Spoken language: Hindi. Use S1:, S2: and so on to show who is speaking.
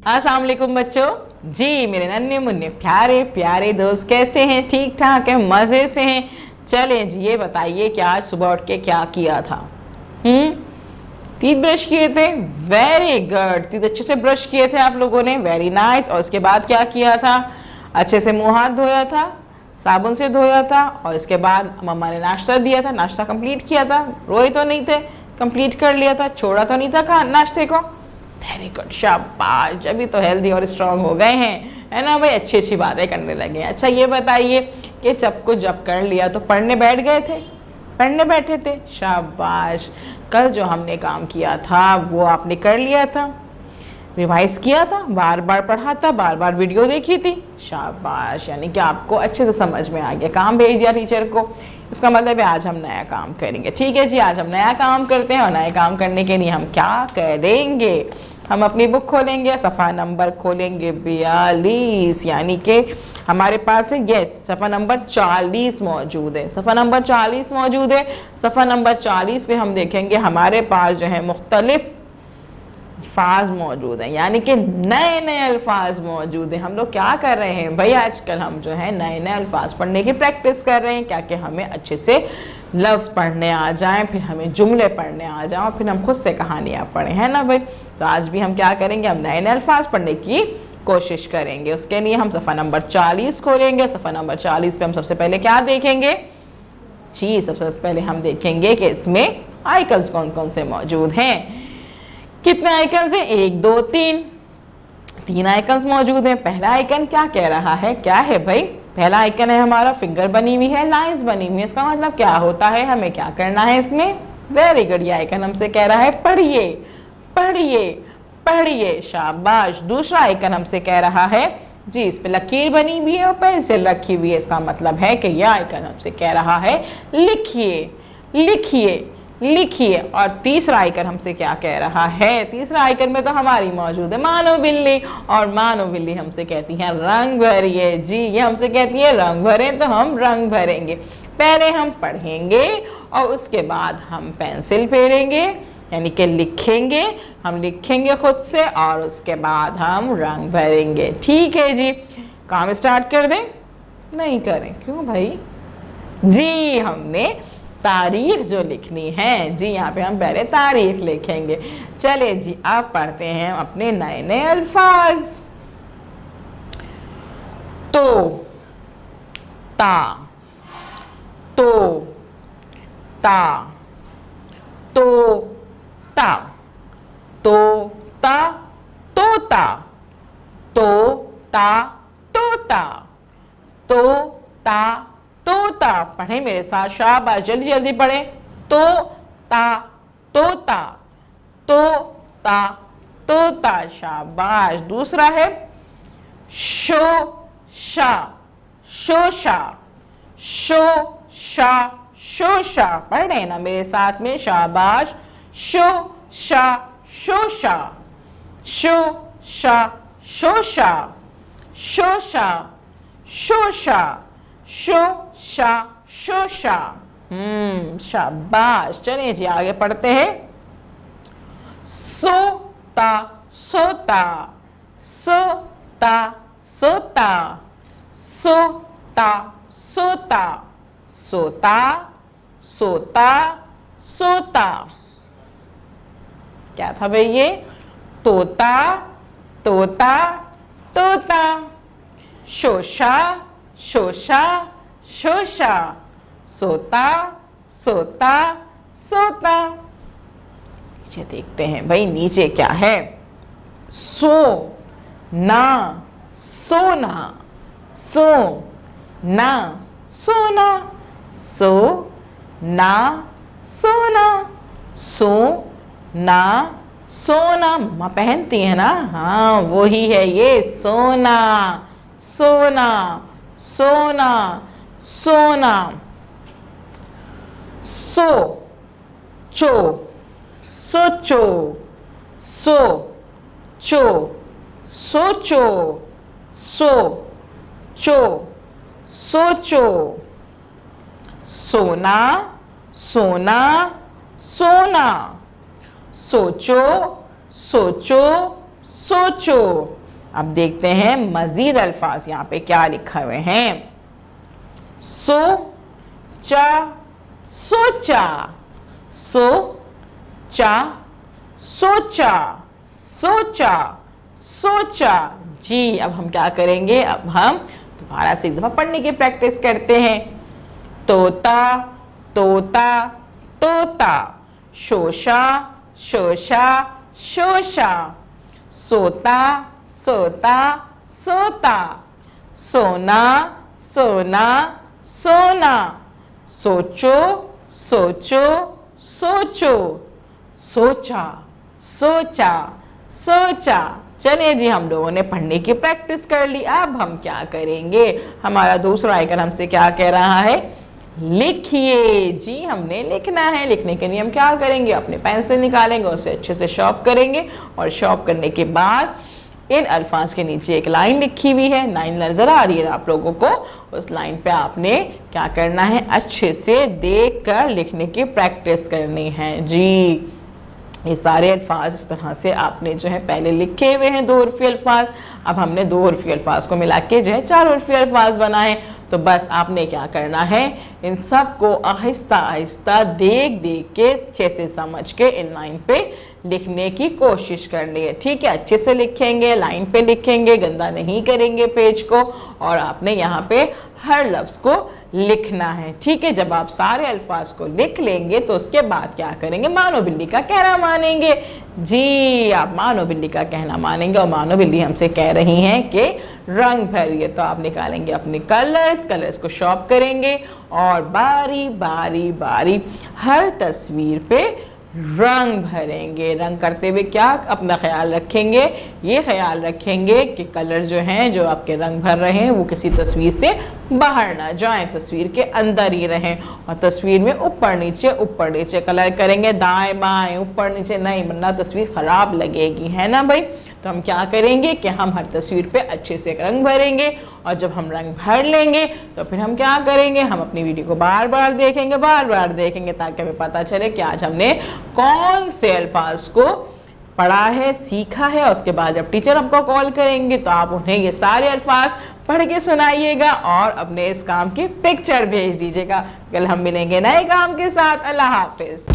S1: अस्सलाम वालेकुम बच्चों। जी मेरे नन्हे मुन्ने प्यारे प्यारे दोस्त कैसे हैं? ठीक ठाक है, मज़े से हैं? चलें जी, ये बताइए कि आज सुबह उठ के क्या किया था? तीत ब्रश किए थे? वेरी गुड, तीत अच्छे से ब्रश किए थे आप लोगों ने, वेरी नाइस। और उसके बाद क्या किया था? अच्छे से मुंह हाथ धोया था, साबुन से धोया था, और इसके बाद मम्मा ने नाश्ता दिया था, नाश्ता कंप्लीट किया था, रोए तो नहीं थे, कंप्लीट कर लिया था, छोड़ा तो नहीं था खा नाश्ते को। वेरी गुड, शाबाश, अभी तो हेल्दी और स्ट्रांग हो गए हैं, है ना भाई? अच्छी अच्छी बातें करने लगे। अच्छा ये बताइए कि जब कर लिया तो पढ़ने बैठ गए थे? पढ़ने बैठे थे, शाबाश। कल जो हमने काम किया था वो आपने कर लिया था, रिवाइज किया था, बार बार पढ़ा था, बार बार वीडियो देखी थी, शाबाश। यानी कि आपको अच्छे से समझ में आ गया, काम भेज दिया टीचर को। इसका मतलब है आज हम नया काम करेंगे। ठीक है जी, आज हम नया काम करते हैं। और नए काम करने के लिए हम क्या करेंगे? हम अपनी बुक खोलेंगे, सफ़ा नंबर खोलेंगे 42, यानी कि हमारे पास है, यस, सफ़ा नंबर 40 मौजूद है। सफ़ा नंबर 40 मौजूद है। सफ़ा नंबर 40 पे हम देखेंगे हमारे पास जो है मुख्तलिफ अल्फाज मौजूद हैं, यानी कि नए नए अल्फाज मौजूद हैं। हम लोग क्या कर रहे हैं भाई? आजकल हम जो है नए नए अल्फाज पढ़ने की प्रैक्टिस कर रहे हैं, क्या कि हमें अच्छे से लफ्ज़ पढ़ने आ जाएं, फिर हमें जुमले पढ़ने आ जाएं, और फिर हम खुद से कहानियाँ पढ़ें, है ना भाई? तो आज भी हम क्या करेंगे? हम नए नए अल्फाज पढ़ने की कोशिश करेंगे। उसके लिए हम सफ़ा नंबर 40 खोलेंगे। सफ़ा नंबर 40 पे हम सबसे पहले क्या देखेंगे जी? सबसे पहले हम देखेंगे कि इसमें आइकन्स कौन कौन से मौजूद हैं। कितने आइकन्स हैं? 1 2 3 आइकन्स मौजूद हैं। पहला आइकन क्या कह रहा है? क्या है भाई? पहला आइकन है हमारा फिंगर बनी हुई है, लाइंस बनी हुई है। इसका मतलब क्या होता है? हमें क्या करना है इसमें? वेरी गुड, ये आइकन हमसे कह रहा है पढ़िए पढ़िए पढ़िए, शाबाश। दूसरा आइकन हमसे कह रहा है जी, इस पे लकीर बनी हुई है और पेंसिल रखी हुई है। इसका मतलब है कि यह आइकन हमसे कह रहा है लिखिए लिखिए लिखिए। और तीसरा आइकन हमसे क्या कह रहा है? तीसरा आइकन में तो हमारी मौजूद है मानो बिल्ली, और मानो बिल्ली हमसे कहती है रंग भरिए। जी, ये हमसे कहती है रंग भरें, तो हम रंग भरेंगे। पहले हम पढ़ेंगे और उसके बाद हम पेंसिल फेरेंगे, यानी कि लिखेंगे। हम लिखेंगे खुद से और उसके बाद हम रंग भरेंगे। ठीक है जी, काम स्टार्ट कर दें? नहीं करें? क्यों भाई? जी, हमने तारीख जो लिखनी है जी, यहाँ पे हम पहले तारीख लिखेंगे। चले जी, अब पढ़ते हैं अपने नए नए अल्फाज। तो ता, तो ता, तो ता, तो ता, तोता, तो ता, तोता, तो ता, तोता। पढ़े मेरे साथ, शाबाश, जल्दी जल्दी पढ़े। तो ता, तोता, तो ता, तोता, शाबाश। दूसरा है शो शा, शोशा, शो शा, शोशा। पढ़ रहे हैं ना मेरे साथ में? शाबाश। शो शा, शोशा, शो शा, शोशा, शोशा, शोशा, शो शा, शोशा। शाबाश। चलिए जी, आगे पढ़ते हैं। सोता, सोता, सोता, सोता, सोता, सोता, सोता, सोता, सोता। क्या था भाई ये? तोता, तोता, तोता, शोशा, शोशा, शोशा, सोता, सोता, सोता। नीचे देखते हैं भाई, नीचे क्या है? सो ना, सोना, सो ना, सोना, सो ना, सोना, सो ना, सोना। मम्मा पहनती है ना? हाँ, वो ही है ये, सोना, सोना, सोना, सोना। सो चो, सोचो, सो चो, सोचो, सो चो, सोचो। सोना, सोना, सोना, सोचो, सोचो, सोचो। अब देखते हैं मजीद अल्फाज यहाँ पे क्या लिखा हुए हैं। सोचा, सोचा, सोचा, सोचा, सोचा, सोचा। जी अब हम क्या करेंगे, अब हम दोबारा से एक दफा पढ़ने की प्रैक्टिस करते हैं। तोता, तोता, तोता, शोशा, शोशा, शोशा, सोता, सोता, सोता, सोना, सोना, सोना, सोचो, सोचो, सोचो, सोचा, सोचा, सोचा। चलिए जी हम लोगों ने पढ़ने की प्रैक्टिस कर ली। अब हम क्या करेंगे, हमारा दूसरा आइकन हमसे क्या कह रहा है, लिखिए। जी हमने लिखना है। लिखने के लिए हम क्या करेंगे, अपने पेंसिल निकालेंगे, उसे अच्छे से शार्प करेंगे और शार्प करने के बाद इन अल्फाज के नीचे एक लाइन लिखी हुई है, लाइन नजर आ रही है आप लोगों को, उस लाइन पे आपने क्या करना है, अच्छे से देख कर लिखने की प्रैक्टिस करनी है। जी ये सारे अल्फाज इस तरह से आपने जो है पहले लिखे हुए हैं 2 हर्फी अल्फाज। अब हमने 2 हर्फी अल्फाज को मिला के जो है 4 हर्फी अल्फाज बनाए। तो बस आपने क्या करना है, इन सब को आहिस्ता आहिस्ता देख देख के अच्छे से समझ के इन लाइन पे लिखने की कोशिश करनी है। ठीक है, अच्छे से लिखेंगे, लाइन पे लिखेंगे, गंदा नहीं करेंगे पेज को। और आपने यहाँ पे हर लफ्ज़ को लिखना है। ठीक है, जब आप सारे अल्फाज को लिख लेंगे तो उसके बाद क्या करेंगे, मानो बिल्ली का कहना मानेंगे। जी आप मानो बिल्ली का कहना मानेंगे और मानो बिल्ली हमसे कह रही हैं कि रंग भरिए। तो आप निकालेंगे अपने कलर्स को शॉप करेंगे और बारी बारी बारी हर तस्वीर पे रंग भरेंगे। रंग करते हुए क्या अपना ख्याल रखेंगे, ये ख्याल रखेंगे कि कलर जो हैं, जो आपके रंग भर रहे हैं, वो किसी तस्वीर से बाहर ना जाएं, तस्वीर के अंदर ही रहें। और तस्वीर में ऊपर नीचे कलर करेंगे, दाएं बाएं ऊपर नीचे नहीं, वरना तस्वीर खराब लगेगी, है ना भाई। तो हम क्या करेंगे कि हम हर तस्वीर पे अच्छे से रंग भरेंगे और जब हम रंग भर लेंगे तो फिर हम क्या करेंगे, हम अपनी वीडियो को बार बार देखेंगे ताकि हमें पता चले कि आज हमने कौन से अल्फाज को पढ़ा है, सीखा है। और उसके बाद जब टीचर आपको कॉल करेंगे तो आप उन्हें ये सारे अल्फाज पढ़ के सुनाइएगा और अपने इस काम की पिक्चर भेज दीजिएगा। कल हम मिलेंगे नए काम के साथ। अल्लाह हाफिज।